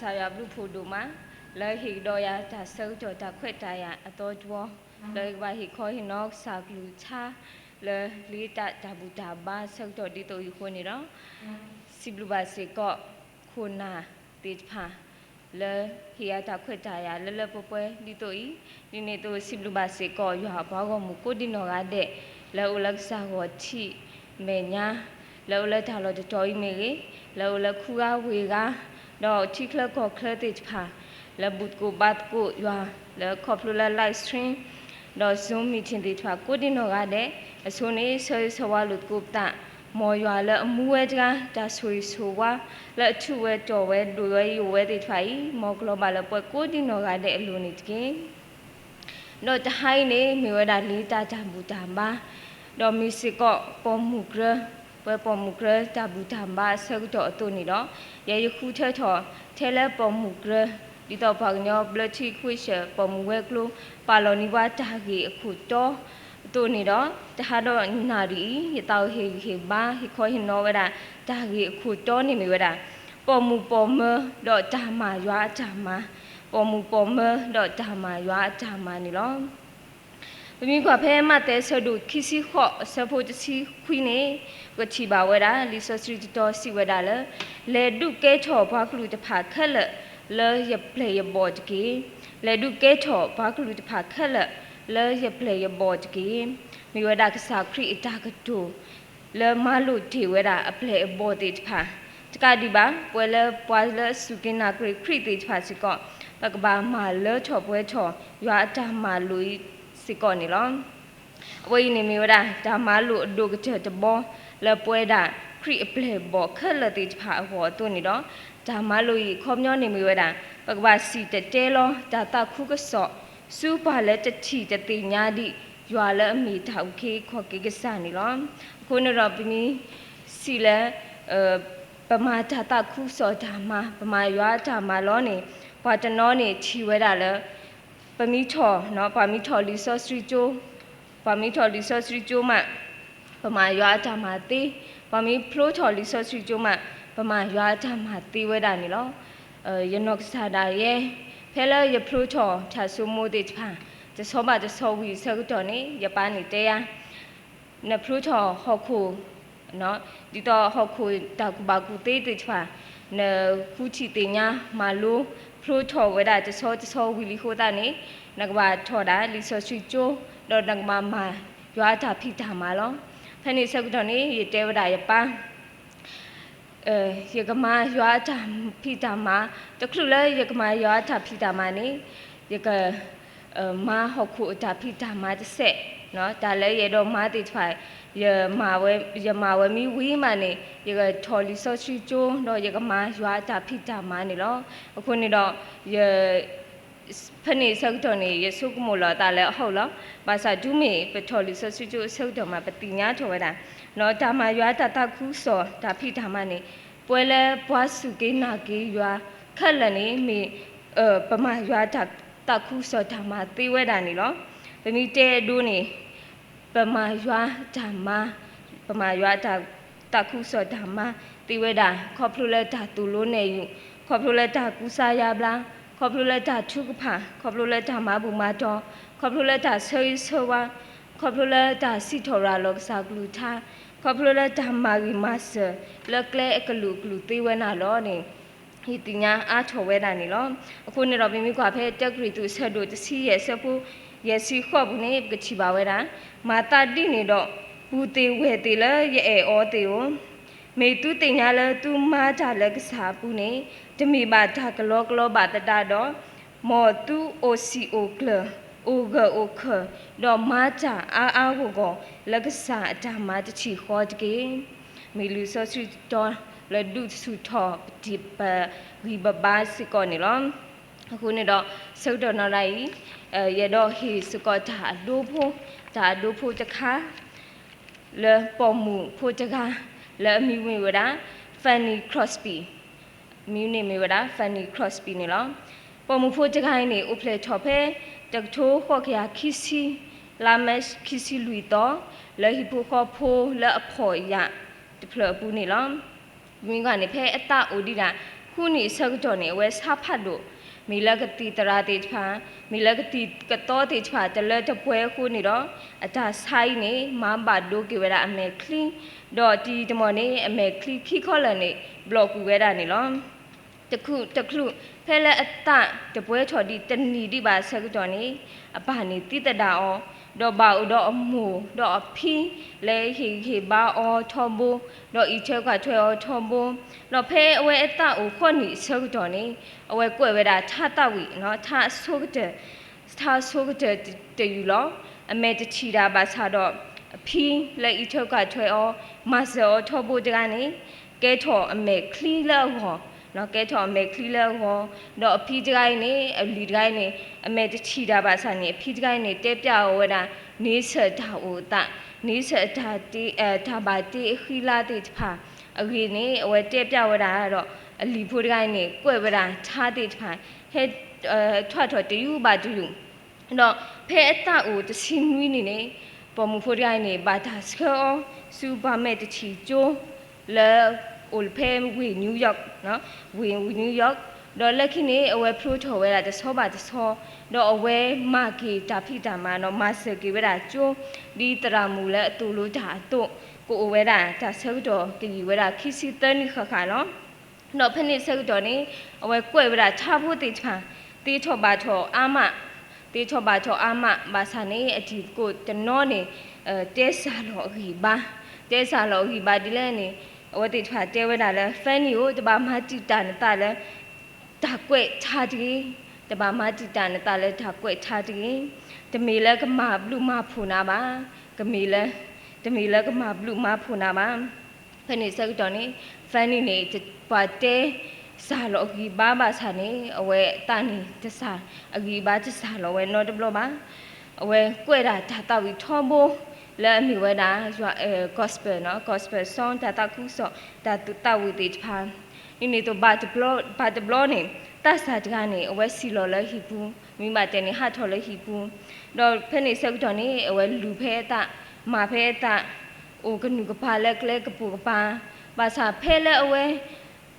saya blu photo ma le hi do ya ta sau cho ta khwet ta ya ato chwo le ba hi kho hi nok sa glu cha le li ta ta bu ta ba sau cho di to yu ko ni ro si blu ba se ko khona te pha le hi ya ta khwet ta ya le po pwe di to yi ni ne to si blu ba se ko yu ha ba go mu ko di no ga de le u lak sa go chi me nya le u le ta lo de to yi me ge le u le khu ga we ga do chi kle ko kle te pha le but ko bat ko ya le khop lu la live stream do zoom meeting te pha ko di no ga de so ne so wa lu ko ta mo ya le amu we ja ta so wa le chu we to we do we yo we te pha yi mo global le ko di no ga de lu ni ke do ta hai ne mi we da li ta ta bu ta ba do mi si ko po mu gre po po mu gre ta bu ta ba so to to ni do ye yu khu the tho the le po mu gre di to ba nyo blood chi khu she po mu we klo pa lo ni wa ta gi khu to ni do ta ha do na ri ye tao he ba he kho hin no we da ta gi khu to ni mi we da po mu po me do ta ma ywa ta ma po mu po me do ta ma ywa ta ma ni lo mi ko phe ma te so du khisi kho so pho chi khwi ne ko chi ba we da li so sri to si we da le du ke tho ba klu ta pha khat le ye play ye board ki le du ke tho ba klu ta pha khat le ye play ye board ki mi we da ka sa khri ta ka tu le ma lu thi we da a play board ti pha ta ka di ba pwe le pwa le su kin na khri ti pha si ko ba ka ba ma le tho pwe tho ywa ta ma lu si ko ni lo we ni mi we da ta ma lu do ka che ta bo le pwe da khri play bo khat le ti pha ho tu ni do ta ma lu yi kho myo ni mi we da ba ka ba si te te lo ta ta khu ka so su pa le ta chi ta ti nya di ywa le a mi ta ke kho ke ka sa ni lo ko no ro bi mi si leปมาตาตาคู่สอดามาปมาย้าดามาล้อนี่ปาตนอนี่ชีเวดาเลยปมิถอเนาะปมิถอลิซอสริโจปมิถอลิซอสริโจมาปมาย้าดามาตีปมิโพลถอลิซอสริโจมาปมาย้าดามาตีเวดานี่ล้อยนกสาดาเยเพลยโพลถอชาสุโมเดจพาจะสอบจะสอบวิเศษตัวนี้ยปานิเตยเนโพลถอฮอคูเนาะดิตอฮอคุตากุบากุเตติชฟาเนคูชิติญามาลูพลูทอเวดาจะซอวิลิโคตานี่นักบาทอดาลิซอชิโจดอนักมายัวตาพิธามาลอท่านี่สักตอนนี้ยเตวดายปายกมายัวตาพิธามาตะครุเลยยกมายัวตาพิธามานี่ยกมาฮอคุตาพิธามาจะเสะเนาะแต่เลยยดอมาติดไฟยมาเวมีวิมานี่ยก็ทอลิซอชิโจดอยก็มายัวตาพิตามานี่ลอคนนี่ดอยพนี่สักตอนนี้ยสุกมุลตาแล้วเฮาลอภาษาจุมีไปทอลิซอชิโจสักตอนมาปฏิญญาทวดาเนาะตามายัวตาตาคุสอตาพิตามานี่ป่วยแล้วปวาสุกินากิยัวคัลนี่มีประมายัวตาคุสอตามาติเวดานี่ลอไปมีเตดูนี่ปมายัวธรรมะปมายัวตาคุสธรรมะติเวดาขอบพระเลตาตุโลเนยุขอบพระเลตากุสายาบลาขอบพระเลตาทุกภาขอบพระเลตามาบุมาตอขอบพระเลตาเสยสวะขอบพระเลตาสิทอราลกสากลุธาขอบพระเลตามาริมาสเลกเลกลุกลุติเวนาลอนี่ฮิติญาอาทเวดานี่ลอคุณนี่เรามีกว่าเพจักริตุสะดุตสิเยสปุยสีขอบนี่กชิบาวะนะมาตาดินี่ดอกปูติเวติละเยออติโอเมตุติญาละตุมาจาละกษาปุนี่จะมีบาทากลอกลบาตตาดอมอตุโอซีโอเคลโอเกโอเคดอมาจาอาโกกละกษาจามาจะฉีขอดเกมีลุซอสุตอละดุสุทอติปวิบบาสิกอนี่ลอคุณนี่ดอกสุดอนอะไรยดอฮีสกอตาดูผู้จะค้าเลปอมูผู้จะค้าเลมีเวดาฟันนี่ครอสปีมีนี่มีเวดาฟันนี่ครอสปีนี่ล้อปอมูผู้จะค้านี่อุเพลทอเพจักโชข้อขยาคิซีลาเมสคิซีลุยต่อเลฮิปูข้อโพเลอพอยะจะเพลปูนี่ล้อมีกว่านี่เพอตาโอดีดา ခုနီဆောက်တော်နေဝဲစားဖတ်လို့မီလကတိတရာတေချာမီလကတိကတော့တေချာတလဲတပွဲခုနီတော့အတာဆိုင်နေမမ်ဘာဒိုကေဝရအမေကလီတော့တီတမော်နေအမေကလီခိခေါ်လနေဘလော့ကူဝဲတာနေလောတခုဖဲလဲအတတပွဲချော်ဒီတနီဒီပါဆောက်တော်နေအပါနေတိတတာအောတော့ဘာတော့အမှုတော့အဖီလဲဟေဘာအောထောဘူတော့ဤချက်ကထွဲအောထောဘူတော့ဖဲအဝဲအတအိုခွန်နီဆောက်တော်နေအဝဲကွဲ့ဝဲတာထားတဝီနော်ထားဆိုးတဲ့တယူလောအမေတချီတာပါစားတော့အဖီလဲဤချက်ကထွဲအောမဆောထောဘူတကနေကဲထော်အမေခလီလောဟောနော်ကဲထော်အမေခလီလောဟောတော့အဖီတကိုင်းနေအလီတကိုင်းနေအမေတချီတာပါစားနေအဖီတကိုင်းနေတဲပြဝဲတာနေစတာအိုတာနေစတာတီဒါပါတီခီလာတီဖာအကြီးနေအဝဲတဲပြဝဲတာကတော့အလီဖိုတကိုင်းနေကွဲ့ဝဲတာထားတီဖာဟဲထွက်တယူပါတူတော့ဖဲအတအိုတစီနွီးနေနေပေါ်မူဖိုတကိုင်းနေဘာသာစကောစူပါမဲတချီကျိုးလဲအိုလ်ဖဲဝီနယူးယောက်နော်ဝီနယူးယောက်တော့လက်ခိနေအဝဲဖလိုထော်ဝဲတာတဆောပါတဆောတော့အဝဲမာကီတာဖိတာမာနော်မာဆကီဝဲတာကျိုးဒီတရာမူလဲအတူလို့ဒါတော့ကိုအဝဲတာဒါဆောတော့ကီဝဲတာခိစီတန်ခခါနော်တော့ဖနေဆောတော့နေအဝဲကွဲဝဲတာချဖို့တေချာတေထောပါထောအာမတေထောပါထောအာမဘာသာနေအဒီကိုတနောနေတဲဆာလောဟီဘာတဲဆာလောဟီဘာဒီလဲနေအဝဲတေချာတဲဝဲတာလဲဖန်နီကိုတပါမတိတာနတာလဲဒါကွဲ့ချာတီတဘာမတိတာနတာလဲဒါကွဲ့ချာတီတမေလဲကမဘလူမဖူနာပါကမေလဲတမေလဲကမဘလူမဖူနာပါဖနေစက်တော်နေဖန်နီနေပါတဲစာလောဂီဘာဘာစာနေအဝဲတာနေတစာအဂီဘာတစာလောဝဲနော်တဘလပါအဝဲကွဲ့တာဒါတော့ပြီးထောဘိုလဲမိဝဲတာရွာgospel နော် gospel song ဒါတော့ခုစောဒါတူတဝီတေဖာနေတော့ဘာတဘလနေတဆာတကနေအဝဲစီလော်လဲဟီပူမိမတဲနေဟာထော်လဲဟီပူတော့ဖဲနေဆက်တော်နေအဝဲလူဖဲတာမာဖဲတာအိုကနုကပါလက်ကလဲကပူကပါဘာသာဖဲလဲအဝဲ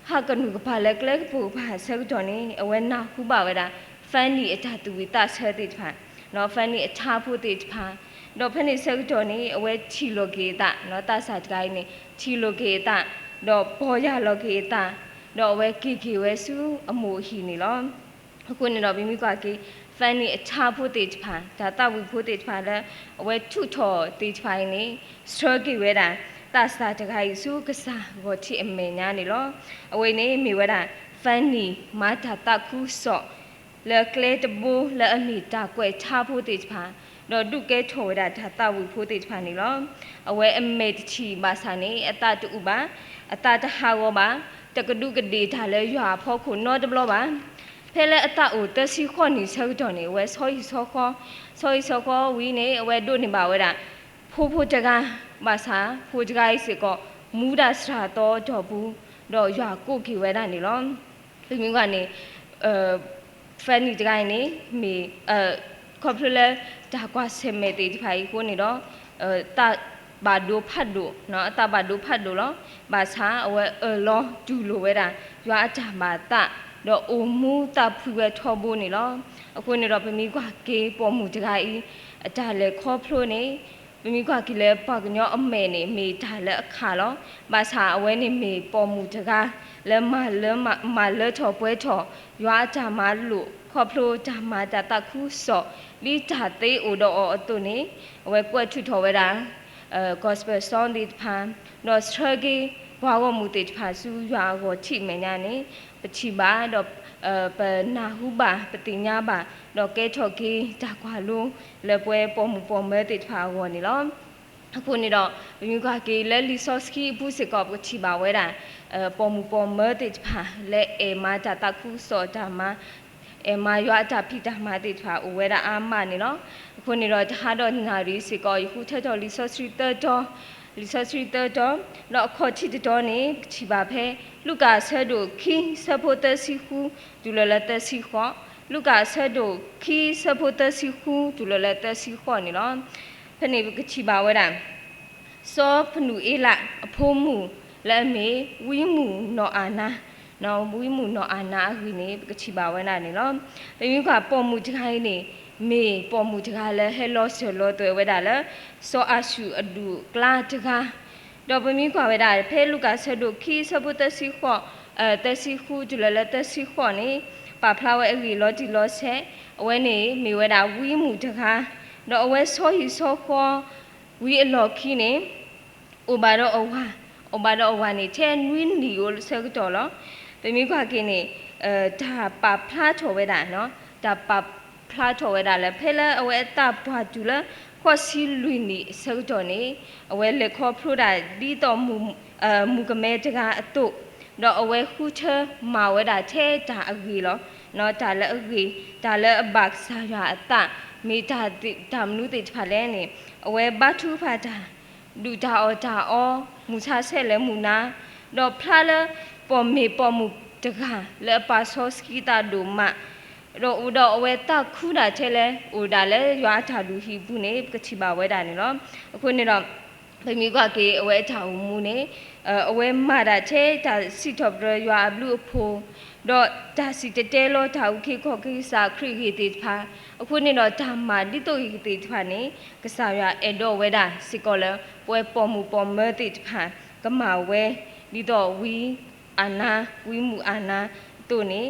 ဟာကနုကပါလက်ကလဲကပူဘာဆက်တော်နေအဝဲနာခုပါဝဲတာဖန်နီအတာတူဝီတဆဲတိဖာနော်ဖန်နီအချာဖို့တိဖာတော့ဖဲနေဆက်တော်နေအဝဲချီလိုကေတာနော်တဆာတကိုင်းနေချီလိုကေတာတော့ပေါ်ရလိုကေတာတော့ဝဲကီဝဲစုအမိုဟီနေလောအခုနေတော့မိမိကကီဖန်နီအချာဖို့တေချဖာဒါတဝီဖို့တေချဖာလဲအဝဲထုထော်တေချဖိုင်နေစထရကီဝဲတာတဆာတခိုင်စုကစားဘောတိအမေညာနေလောအဝဲနေမိဝဲတာဖန်နီမာတာတခုဆော့လဲကလေတဘူလဲအမီတာကွဲချာဖို့တေချဖာတော့ဒုကဲထော်ဝဲတာဒါတဝီဖို့တေချဖာနေလောအဝဲအမေတချီမာစာနေအတတူပါအတတဟာဝပါတကဒုကဒေဒါလဲရွာဖောက်ခုနော်တဘလပါဖဲလဲအတအိုတစီခွန်နီဆောက်တော်နေဝဲဆောရီဆောခေါ်ဝီနေအဝဲတို့နေပါဝဲတာဖိုးတကားမဆာဖိုးတကားစီကောမူဒါစရာတော့တော့ဘူးတော့ရွာကိုကီဝဲတာနေလောဒီမျိုးကနေဖန်နီတကိုင်းနေမေခေါပလလဲဒါကွာဆေမေတီဒီဖိုင်ကိုနေတော့တဘာဒိုဖတ်ဒိုနော်အတဘာဒိုဖတ်ဒိုလောဘာသာအဝဲလောဒူလိုဝဲတာရွာအတာမာတတော့အိုမူတဖူဝဲထောဘိုးနေလောအခုနေတော့ပမီကွာကေပေါ်မူတကဤအတာလဲခေါဖလိုနေပမီကွာကီလဲပကညောအမဲနေမေဒါလဲအခါလောဘာသာအဝဲနေမေပေါ်မူတကလဲမလဲထောပွဲထောရွာအတာမာလို့ခေါဖလိုတာမာတာတခုစော့လီတာသေးအိုတော့အတုနေအဝဲကွက်ထွထောဝဲတာgospel song ဒီဖန်တော့ struggle ဘာဝမှုတေဖာစုရွာကိုချိမညာနေပချိပါတော့ပနာဟုပါပတိညာပါတော့ကဲထော်ကေတာကွာလုံးလက်ပွဲပေါ်မှုပေါ်မဲတေဖာဝနေလောအခုနေတော့မြူကကေလဲလီဆော့စကီဘူးစကောပချိပါဝဲတာပေါ်မှုပေါ်မဲတေဖာလဲအေမာတာတခုစောတာမာမာရွာတာဖိတာမာတေဖာဝဲတာအာမနေနော်အခုနေတော့ဟာတော့နာရီစကောယခုထတော်လီဆော့စရီတော်လီဆော့စရီတော်တော့ခေါ်ချီတော်နေချီပါဖဲလူကာဆဲတို့ခီဆပိုတစီခုဒူလလတစီခေါလူကာဆဲတို့ခီဆပိုတစီခုဒူလလတစီခေါနေနော်ဖနေကချီပါဝဲတာစောဖနူအေးလာအဖိုးမှုလက်မေဝီးမှုနော်အာနာ နော်ဝိမှုနော်အာနာဟိနေကချီပါဝဲနာနေနော်ပမိကပေါ်မှုတခိုင်းနေမေပေါ်မှုတကားလဲဟဲလောဆောလောတွေ့ဝဲတာလဲစောအရှုအဒူကလာတကားတော့ပမိကဝဲတာဖဲလူကဆဒုခီဆဘုတစီခောတစီခုကျလလတစီခောနေပါဖလာဝဲအဝီလောတီလောဆဲအဝဲနေမိဝဲတာဝိမှုတကားတော့အဝဲဆောဟီဆောခောဝီအလောခီနေဥပါတော့အဝါနေချဲနွင်းနီကိုဆက်တော်လောပမိကကင်းနေဒါပါဖလာထော်ဝဲတာနော်ဒါပါဖလာထော်ဝဲတာလဲဖဲလဲအဝဲတာဘွားကျူလဲခေါ်စီလူနီဆက်တော်နေအဝဲလက်ခေါ်ဖရိုတာဒီတော်မူကမဲတကအတုတော့အဝဲခုချမာဝဲတာချဲဒါအကြီးလောနော်ဒါလဲအကြီးဒါလဲအဘတ်ဆာရအတမိတာဒါမနုတိဖာလဲနေအဝဲဘတ်ထူဖာတာဒူတာအောမူချဆဲလဲမူနာတော့ဖလာလဲပေါ်မေပေါ်မူတကလဲပါဆောစကီတာဒူမတော့ဥတော့အဝဲတခုတာချဲလဲဥဒါလဲရွာထာလူဟီဘူးနေကချီပါဝဲတာနေနော်အခုနေတော့ဘမိကကေအဝဲထာမူနေအဝဲမာတာချဲဒါစီတော့ရွာဘလူးအဖိုးတော့ဒါစီတဲလောထာဥခေခောကိစာခရိဟိတေဖာအခုနေတော့ဓမ္မာတိတုဟိတေဖာနေကစားရအတော့ဝဲတာစီကောလပွဲပေါ်မူပေါ်မဲတေဖာကမာဝဲဒီတော့ဝီအာနာဝီမူအာနာတို့နေ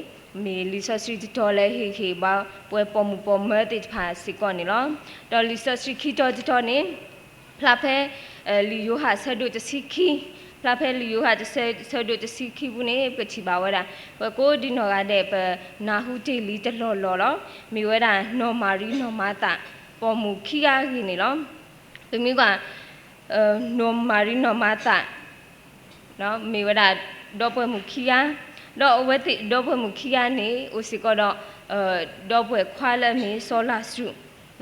မေလီဆာစရီတော်လဲဟေပါပွဲပေါ်မူပေါ်မဲတေဖာစီကောနေလောတော့လီဆာစရီခီတော်နေဖလာဖဲလီယိုဟာဆဒုတစီခီဖလာဖဲလီယိုဟာဆဒုတစီခီဘူးနေပချီပါဝဲတာကိုဒီနော်ကတဲ့နာဟုတေလီတလောလောမိဝဲတာနော်မာရီနော်မာတာပေါ်မူခီယာဟီနေလောသူမိကနော်မာရီနော်မာတာနော်မိဝဲတာတော့ပွဲမူခီယာတော့အဝဲတိတော့ပွဲမူခီယာနေဥစီကတော့တော့ပွဲခွာလဲမီဆောလာစု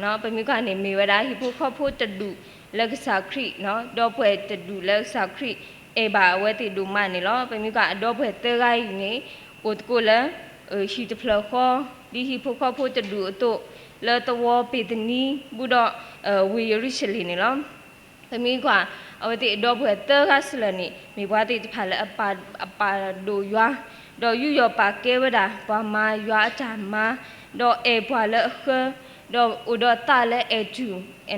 နော်ပမိကနေမိဝဲတာဟီဖိုခေါဖိုတဒူလက်ကစားခရီနော်တော့ပွဲတဒူလက်စားခရီအေဘာဝဲတိဒူမနေလောပမိကအတော့ပွဲတဲဂိုင်းနေကိုလဲဟီတဖလခေါ်ဒီဟီဖိုခေါဖိုတဒူအတော့လဲတဝပေတနီဘူးတော့ဝီရရှိလီနေလောပမိကအဝဲတိတော့ပွဲတဲဂါစလနီမိဘွားတိတဖလဲအပါဒိုရွာတော့ယူရပါကဲဝဒါဘာမာရွာချာမာတော့အေဘွားလဲခတော့ဥဒတာလဲအေတူ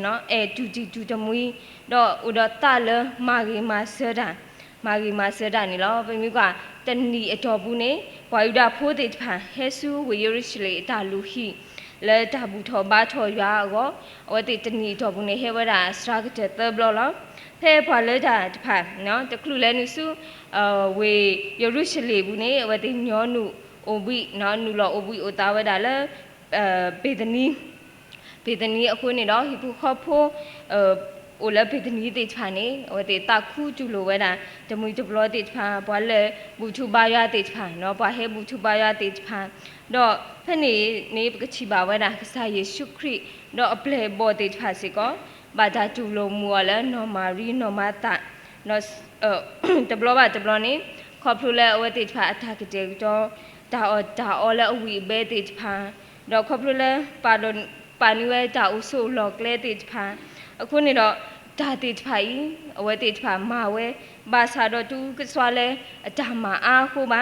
နော်အေတူတီတူတမွီတော့ဥဒတာလဲမာဂီမာဆဒါနေလောပမိကတနီအတော်ဘူးနေဘွာယူဒါဖိုးတေတဖန်ဟဲဆူဝေယရရှိလေတာလူဟီလဲတာဘူးထောဘာထောရွာကောအဝတိတနီတော်ဘူးနေဟဲဝဒါစရာကတဲ့တဘလောဖဲဘွာလဲတာတဖန်နော်တကလူလဲနုစုဝေယရရှိလေဘူးနေအဝတိညောနုအိုဘီနော်နုလောအိုဘီအိုတာဝဒါလဲပေတနီအခုနေတော့ဟီပူခေါ်ဖို့အိုလပေတနီတေချာနေဟိုတေတခုကျူလိုဝဲတာတမွေတဘလောတေချာဘွာလဲဘူချူပါရတေချာနော်ဘွာဟဲဘူချူပါရတေချာတော့ဖက်နေပကချီပါဝဲတာကစားယေရှုခရစ်တော့အပလေဘောတေချာစီကောဘာသာကျူလိုမူလဲနော်မာရီနော်မာတာနော်တဘလောနေခေါ်ဖလူလဲအဝဲတေချာအထာကတေတော့ဒါအော်လဲအဝီဘဲတေချာတော့ခေါ်ဖလူလဲပါနီဝဲတာဥဆိုလောကလဲတေချာအခုနေတော့ဒါတေချာကြီးအဝဲတေချာမာဝဲဘာသာတော့သူကစွာလဲအတာမာအားခုပါ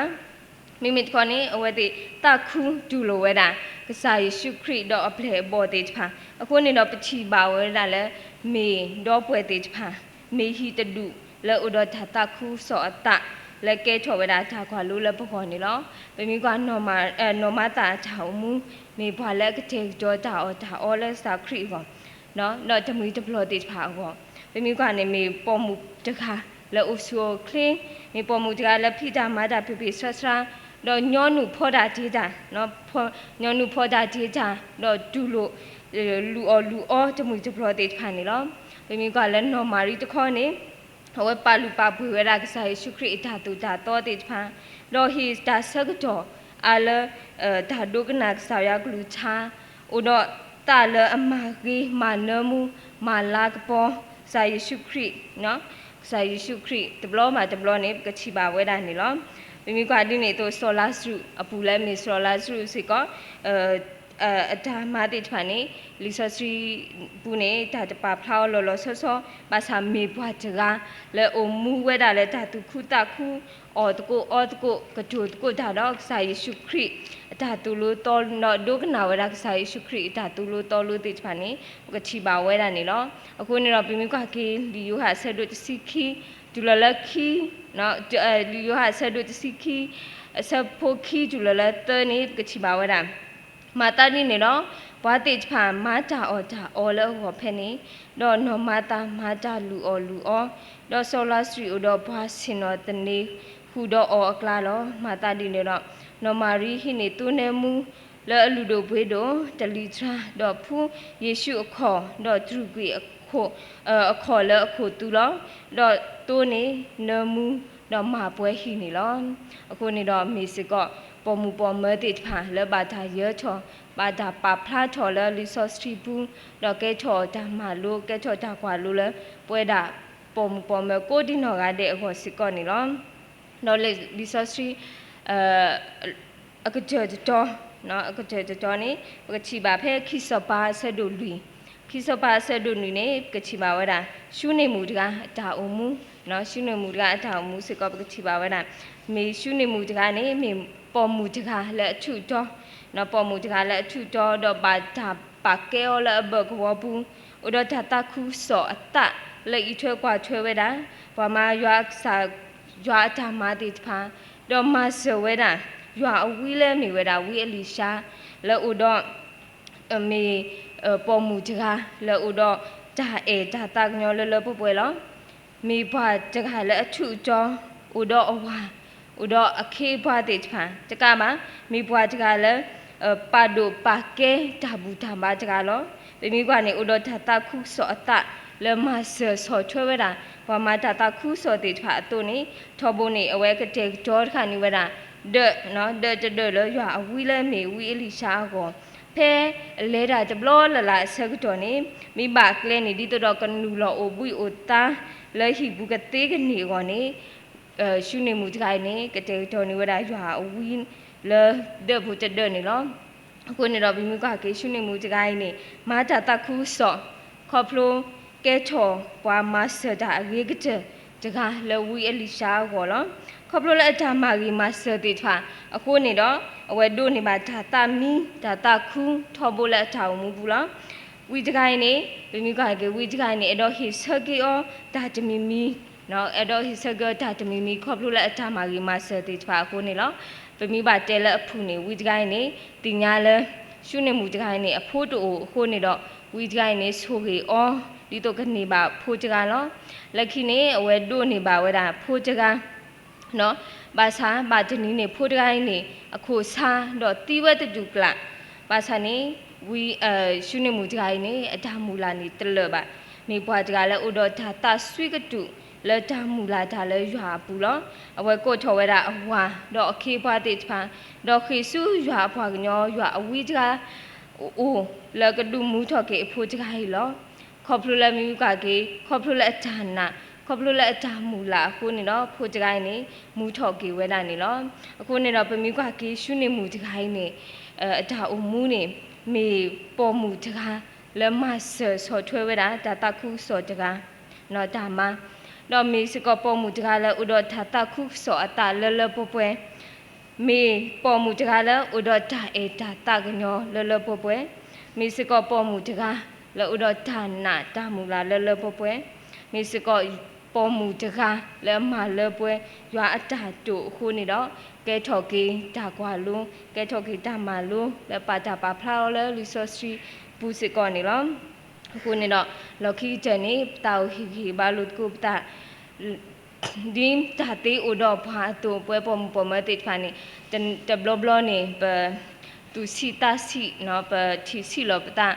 မိမိခေါ်နေအဝဲတေတခုဒူလိုဝဲတာကစားယေရှုခရစ်တော့အပလေဘောတေချာအခုနေတော့ပချီပါဝဲတာလဲမေတော့ပွဲတေချာမေဟီတဒူလဲဥဒတခုစောအတလက်ကဲထော်ဝဲတာဒါခွာလို့လဲပခေါ်နေလောပမိကနော်မာတာချောင်းမူမေဘွာလက်ကတဲ့တော့ဒါအော်လဲစာခရစ်ကောနော်တမွေတဘလောတေဖာကောပမိကနေမေပေါ်မူတခါလဲအိုဆိုခလင်းမေပေါ်မူတခါလဲဖိတာမာတာပြဆဆရာတော့ညောနုဖောတာတေးတာနော်ညောနုဖောတာတေးတာတော့ဒူလို့လူအောတမွေတဘလောတေဖာနေလောပမိကလဲနော်မာရီတခေါနေဟောပါလူပါပွေဝရကစားယေရှုခရစ်ဓာတုဓာတော်တေဖာတော့ဟီဒါဆကတော့အလဓာဒုကနာဆာယကလူချာဥတော့တာလအမာဂီမာနမူမာလာကပေါ်ဆာယေရှုခရစ်နော်ဆာယေရှုခရစ်တဘလောနေကချီပါဝဲတာနေလောမိမိကဒီနေတော့ဆောလာစုအပူလဲမီဆောလာစုစီက ดามาติดพันนี้ลิซอสรีปุเน่ดาจะปาพลาวลอซ้อภาษาเมบวาจกาและอมูเวดาและดาตุคุตาคูออตโกกระจุดโกดาดอกสายสุครีดาตุลูตอลนอดูกนาวรักสายสุครีดาตุลูตอลูติดพันนี้ก็ชีบาเวดานี่เนาะအခုနေတော့ပြမိကွာကေလီယိုဟာဆက်တို့စီခီဒူလလခီနော်လီယိုဟာဆက်တို့စီခီဆက်ဖိုခီဒူလလတနေကချိပါဝဒမာတာနီနေတော့ဘွားတိဖာမာတာအော်လောဟောဖဲနေတော့နော်မာတာမာတာလူအောတော့ဆောလာစရီတော့ဘွားစင်တော့တနေဟူတော့အော်အကလာတော့မာတာဒီနေတော့နော်မာရီဟိနေသူနေမူလဲအလူတို့ဘွေးတော့တလီထရာတော့ဖူးယေရှုအခေါ်တော့သူကွေအခေါ်လဲအခုသူတော့တိုးနေနမူတော့မပွဲဟိနေလောအခုနေတော့မေစကပေါ်မူပေါ်မတိဖာလဲဘာသာရချောဘာသာပါဖလာချောလဲလီဆော့စထရီဘူးတော့ကဲချောဒါမလို့ကဲချောဒါကွာလို့လဲပွဲတာပေါ်မူပေါ်မကိုဒီနော်ကတဲ့အခုစကောနေလောတော့လီဆော့စထရီအခုတော့နော်အခုတော့နေကချီပါဖဲခိစပါဆက်တို့လူခိစပါဆက်တို့နူနေကချီပါဝဒရှုနေမှုတကားဒါအုံမူနော်ရှုနေမှုတကားအထောင်မူစကောကချီပါဝဒမေရှုနေမှုတကားနေမေပေါ်မူတကားလက်အထုတော့နော်ပေါ်မူတကားလက်အထုတော့ဘာသာပါကဲလဘကောဘူးဥဒတတခုစောအတလက်ဤထွဲကွာထွဲဝဒဘာမရွာစာရွာတာမာတိဖာတော့မဆဝဒရွာအဝီးလဲမိဝဒဝီအလီရှာလက်ဥတော့မေပေါ်မူတကားလဲဥတော့ဒါဒါတကညောလပွဲလောမိဘတကားလဲအထုကျော်ဥတော့အဝါဥတော့အခေဘွားတိဖာတကမှာမိဘွားတကားလဲပါဒိုပါကဲဒါဘူးဒါမတကားလောမိကနေဥတော့ဒါတခုစောအတလဲမဆောချွဲဝဒဘာမဒါတခုစောတိဖာအတုန်ထောဘုန်နေအဝဲကတဲ့ဒေါ်ခါနိဝဒနော်လောရွာအဝီးလဲမေဝီအလီရှာကောဖဲလဲတာတဘလောလလာဆက်တော်နေမိဘကလဲနေဒီတော့ကနူလောအိုဘူးအိုတာလဲဟိဘူးကတေးကနေကောနေရှုနေမှုကြိုင်နေကတဲ့တော်နေဝဒရွာအဝီးလဲတဲ့ဘူးတဲ့နေလောအခုနေတော့ဘီမူကကေရှုနေမှုကြိုင်နေမာတာတခုစောခေါပလိုကဲချောပွားမဆဒါရေကတဲ့တကားလဲဝီအလီရှာကောလောခေါပလိုလဲအတာမာဂီမဆတိထွာအခုနေတော့အဝဲတို့နေပါဒါတာမီဒါတာခုထောဘလက်ထောင်မူဘူးလားဝီတကိုင်းနေဘီမီကကေဝီတကိုင်းနေအတော့ဟိဆကီအောဒါတမီမီနော်အတော့ဟိဆကဒါတမီမီခေါပလိုလဲအတာမာဂီမဆတိထွာအခုနေလောဘီမီပါတဲလက်အဖူနေဝီတကိုင်းနေတင်ညာလဲရှုနေမူတကိုင်းနေအဖိုးတူအခုနေတော့ဝီတကိုင်းနေဆိုကေအောဒီတော့ကနေပါဖိုးတကလောလက်ခိနေအဝဲတို့နေပါဝဲတာဖိုးတကနော်ဘာသာဘာတနီနေဖိုးတကိုင်းနေအခုစားတော့တီးဝဲတတူကလဘာသာနေဝီရှုနေမှုတကိုင်းနေအဒါမူလာနေတလပါမိဘွားတကလည်းဥတော်ဒါတာဆွေကတူလက်ဒါမူလာဒါလည်းရွာဘူးလောအဝဲကိုထော်ဝဲတာအဝါတော့အခေဘွားတိဖာတော့ခေစုရွာဘွားကညောရွာအဝီတကအိုလကဒူမူထော်ကေအဖိုးတကိုင်းလောခေါပလူလည်းမိကကေခေါပလူလည်းအဒါနာခေါပလူလည်းအတာမူလာအခုနေတော့ဖိုးတကိုင်းနေမူထော်ကေဝဲတာနေလောအခုနေတော့ပမိကကေရှုနေမူတကိုင်းနေအတာအမူနေမေပေါ်မူတကားလက်မဆောထွဲဝဲတာဒါတခုဆောတကားနော်ဒါမှတော့မေစကပေါ်မူတကားလဲဥတော်ဒါတခုဆောအတာလပွဲမေပေါ်မူတကားလဲဥတော်ဒါဒါတကညောလပွဲမေစကပေါ်မူတကားလဲဥတော်ဒါနာဒါမူလာလပွဲမေစကပေါ်မူတကားလဲမလပွဲရွာအတာတို့အခုနေတော့ကဲထော်ကေဒါကွာလုံးကဲထော်ကေဒါမလုံးလဲပါတာပါဖလာလဲလီဆိုစထရီပူစကောနေလောအခုနေတော့လော်ခီတန်နေတောက်ဟီဘာလုတ်ကုပတာဒီတာတေအိုတော့ဘာတော့ပွဲပေါ်မတိဖာနေတဘလဘလနေပသူစီတာစီနော်ပတီစီလောပတာ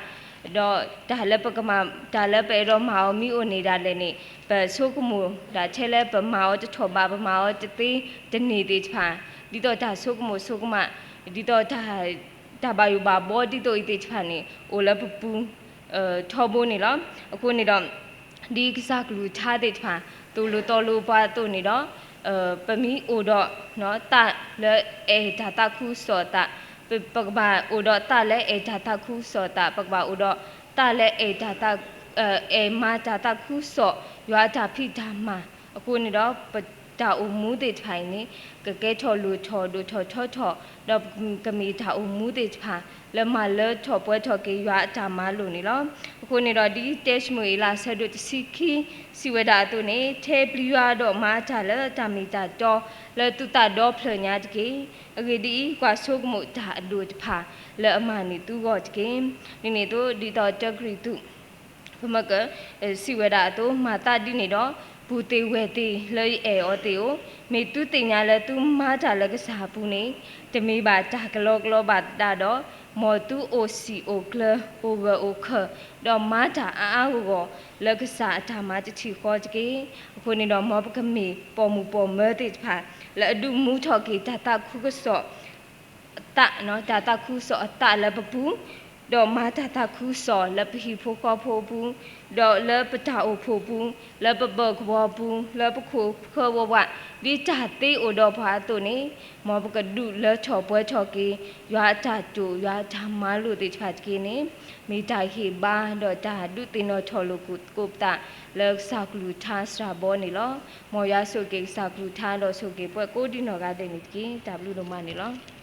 တော့ဒါလည်းပကမဒါလည်းပဲတော့မအောင်မိအိုနေတာလည်းနေပဆိုကမူဒါချဲလဲပမာအောတထောပါပမာအောတသေးတနေသေးဖာဒီတော့ဒါဆိုကမဒီတော့ဒါဘာယူဘာဘောဒီတော့အိတ်ဖာနေအိုလပပူထောဘိုးနေလောအခုနေတော့ဒီကစားကလူထားတဲ့ဖာတူလူတော်လူပါတူနေတော့ပမီအိုတော့နော်တလဲဒါတခုစောတ ปกบาอุดตาและเอจาตาคุสอตาปกบาอุดตาและเอจาตาเอมาจาตาคุสอยาจาพิธามาအခုနေတော့တာအမှုတေထိုင်နေကကဲချော်လူချော်ဒူချော်ချော်ချော်တော့ကမီတာအမှုတေဖာလမလချော်ပွဲချော်ကေရွာတာမလို့နေလောအခုနေတော့ဒီ test မွေလာဆက်တို့စီခီစီဝဒါတုနေထဲပလီရွာတော့မာချလတာမီတာတော့လတူတာတော့ဖလညာတကေအကေဒီကွာဆုကမှုတာအလူတဖာလအမနီတူကောတကေနေနေတို့ဒီတော့တဂရီတုဘမကစီဝဒါတို့မာတာဒီနေတော့ဘူတေဝဲတေလဲအော်တေကိုမေတူတင်ညာလဲသူမားတာလဲကစားဘူးနေတမေပါတာကလောကလောပါတာတော့မောတူအိုစီအိုကလအိုဝအိုခတော့မားတာအားကိုလဲကစားအထာမတချီခေါ်ကြကေအခုနေတော့မောပကမီပေါ်မူပေါ်မဲတေဖာလဲအဒူမူထော်ကေတာတာခုကစောတနော်တာတာခုစောအတလဲပပူတော့မာတာတာခုစောလပဟီဖိုခေါ်ဖိုဘူးတော့လပတာအိုဖိုဘူးလပဘကဘောဘူးလပခုခောဝဝဒီတာတေအိုတော့ဘာတုန်နေမောပကဒုလချောပွဲချောကေရွာတာတူရွာဓမ္မလို့တိဖတ်ကေနေမိတိုင်ဟေဘာတော့တာဒုတင်တော့ချောလို့ကုတာလက်စကလူထားစရာဘောနေလောမောရဆုကေစကလူထားတော့ဆုကေပွဲကိုဒီနော်ကတဲ့နေကေ W တော့မနေလော